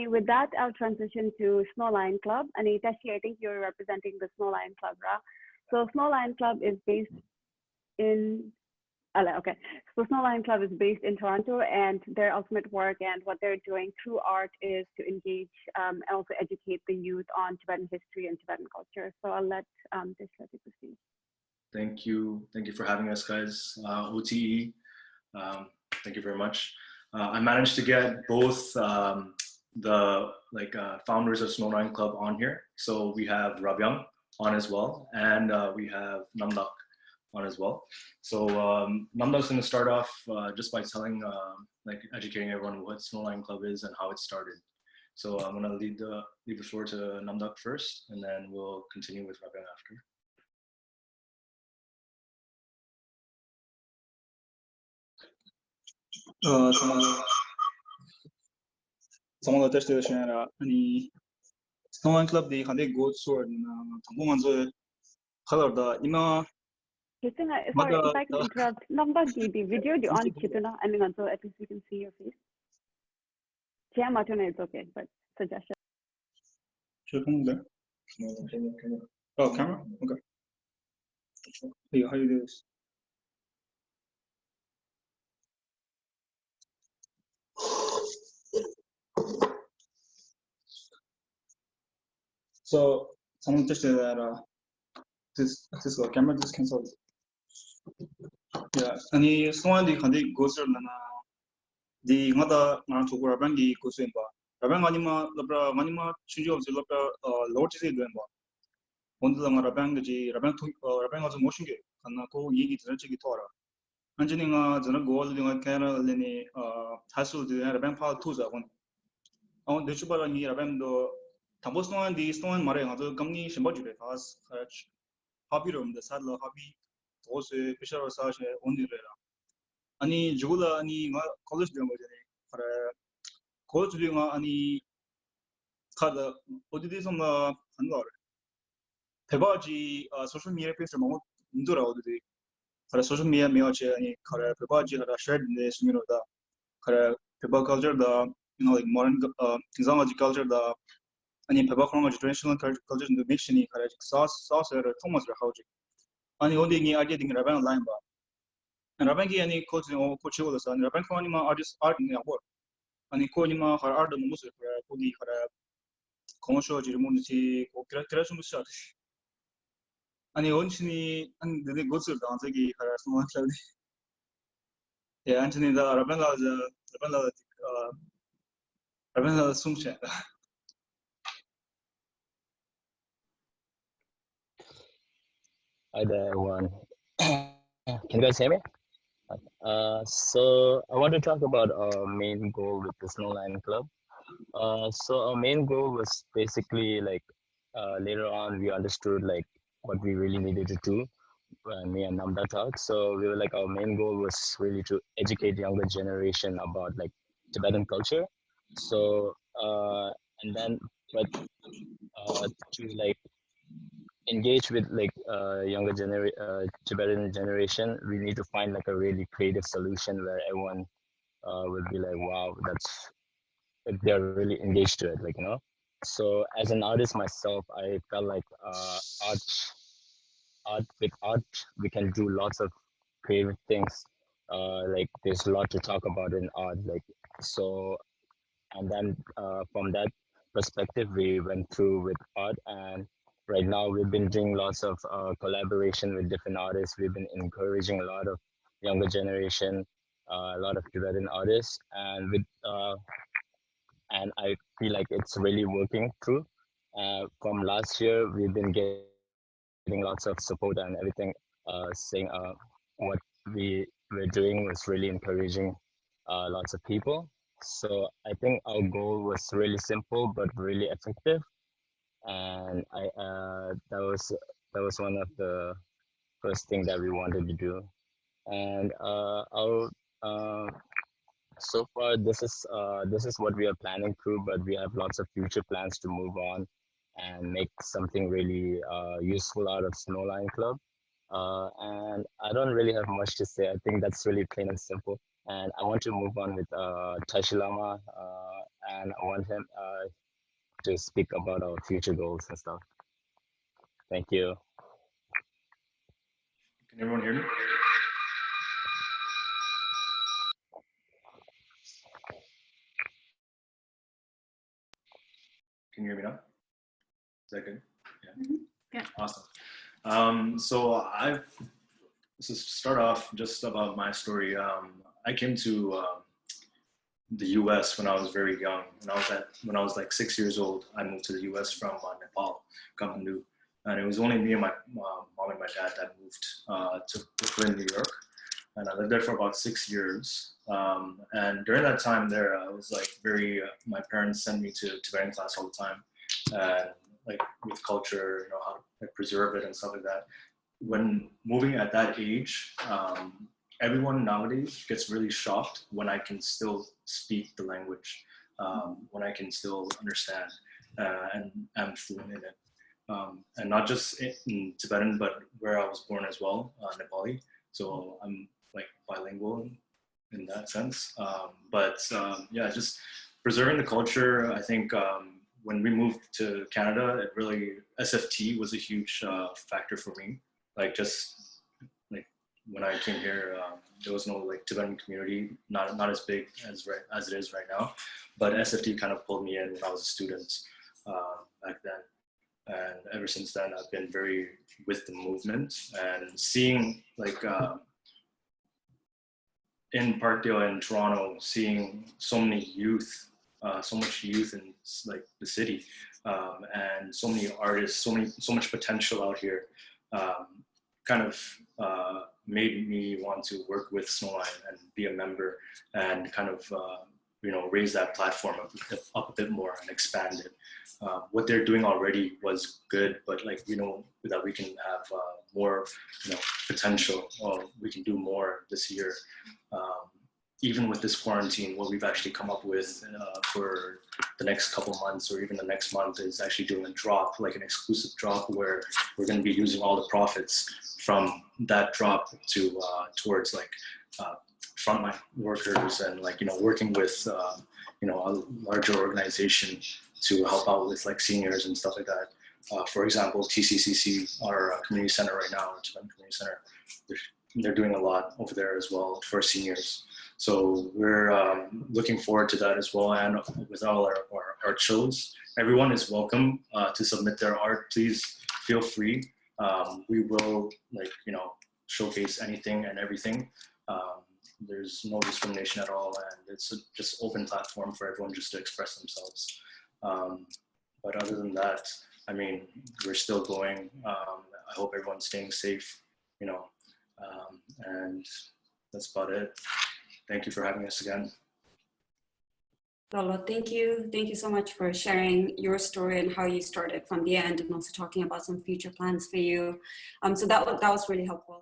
with that, I'll transition to Snowlion Club. Tashi, I think you're representing the Snowlion Club, right? So Snowlion Club is based in okay. So Snowlion Club is based in Toronto, and their ultimate work and what they're doing through art is to engage and also educate the youth on Tibetan history and Tibetan culture. So I'll let Tishla proceed. Thank you for having us, guys. OTE, thank you very much. I managed to get both the founders of Snowlion Club on here. So we have Rabyang on as well, and we have Namdhak on as well. So Namdhak's going to start off just by telling, educating everyone what Snowlion Club is and how it started. So I'm going to leave the floor to Namdhak first, and then we'll continue with Rabyang after. Someone that tested the Snowlion Club, the Hande Goat Sword, and Tambumanzo, Color, the Ima. Kituna, sorry, if I can interrupt. Namdhak, the video you on Kituna, I mean, so at least we can see your face. Jam Matuna, it's okay, but suggestion. Should come there. Oh, camera? Okay. Hey, how do you do this? So someone tested that this camera just canceled. Yeah, and the Snowlion the goes on the other man to Rabyang goes in bar. Rabyang anima change of the Lord is doing bar. One of the Rabyang has a motion gate, and go ye to the Tora. Angeling the goal doing a camera lenny hassle the Rabyang power tools at one. On the Chuba and Rabyang the Tambosno and the Stone Mare have the company Shimbaji has hobby room, the saddler hobby, also Fisher Sage on the Rera. Any Jula, any college doing for a college doing any color, what did this on the Handor? Pebaji, social media page from Indura for a social media meache, any color, Pebaji had a shared in the Sumino, the Peba culture, the like modern Zamaji culture, the any Peba traditional culture in the mission, sauce, or Thomas Rahauji. And only idea in Rabyang line bar. And Rabyang any coaching or coaches and Rabyang anima artist art in their work. And Konima her art and music for a Kodi for a commercial Jirimunity or creation of shot. And the only and the good to dance again her small cloud. Yeah, Anthony the Rabyang Sumsha. Hi there, everyone. Can you guys hear me? So I want to talk about our main goal with the Snowlion Club. So our main goal was basically later on we understood what we really needed to do when me and Namdhak talked. So we were our main goal was really to educate younger generation about Tibetan culture. So and then to engage with younger Tibetan generation, we need to find a really creative solution where everyone will be wow, that's they're really engaged to it, So as an artist myself, I felt art we can do lots of creative things. There's a lot to talk about in art, so, and then from that perspective, we went through with art, and right now we've been doing lots of collaboration with different artists. We've been encouraging a lot of younger generation, a lot of Tibetan artists, and I feel like it's really working through. From last year, we've been getting lots of support and everything, saying what we were doing was really encouraging lots of people. So I think our goal was really simple but really effective, and that was one of the first thing that we wanted to do. And so far this is what we are planning through, but we have lots of future plans to move on and make something really useful out of Snowlion Club. And I don't really have much to say. I think that's really plain and simple. And I want to move on with Tashi Lama and I want him to speak about our future goals and stuff. Thank you. Can everyone hear me? Can you hear me now? Is that good? Yeah. Mm-hmm. Yeah. Awesome. So to start off just about my story. I came to the U.S. when I was very young. When I was like 6 years old, I moved to the U.S. from Nepal, Kathmandu, and it was only me and my mom and my dad that moved to Brooklyn, New York, and I lived there for about 6 years. And during that time there, I was like my parents sent me to Tibetan class all the time, and like with culture, how to preserve it and stuff like that. When moving at that age, everyone nowadays gets really shocked when I can still speak the language, when I can still understand, and I'm fluent in it. And not just in Tibetan, but where I was born as well, Nepali. So I'm like bilingual in that sense. Yeah, just preserving the culture. I think when we moved to Canada, SFT was a huge factor for me. Like when I came here, there was no like Tibetan community, not as big as it is right now. But SFT kind of pulled me in when I was a student back then. And ever since then, I've been very with the movement and seeing like in Parkdale in Toronto, seeing so many youth, so much youth in like the city, and so many artists, so much potential out here, kind of made me want to work with Snowlion and be a member and kind of raise that platform up a bit more and expand it. What they're doing already was good, but like that we can have more potential, or we can do more this year. Even with this quarantine, what we've actually come up with for the next couple months or even the next month is actually doing a drop, like an exclusive drop, where we're going to be using all the profits from that drop to towards like frontline workers and like working with a larger organization to help out with like seniors and stuff like that. For example, TCCC, our community center right now, our Tibetan Community Center, they're doing a lot over there as well for seniors. So we're looking forward to that as well. And with all our art shows, everyone is welcome to submit their art. Please feel free. We will showcase anything and everything. There's no discrimination at all, and it's a just open platform for everyone just to express themselves. But other than that, I mean, we're still going. I hope everyone's staying safe, and that's about it. Thank you for having us again. Lolo, thank you. Thank you so much for sharing your story and how you started from the end, and also talking about some future plans for you. So that was really helpful.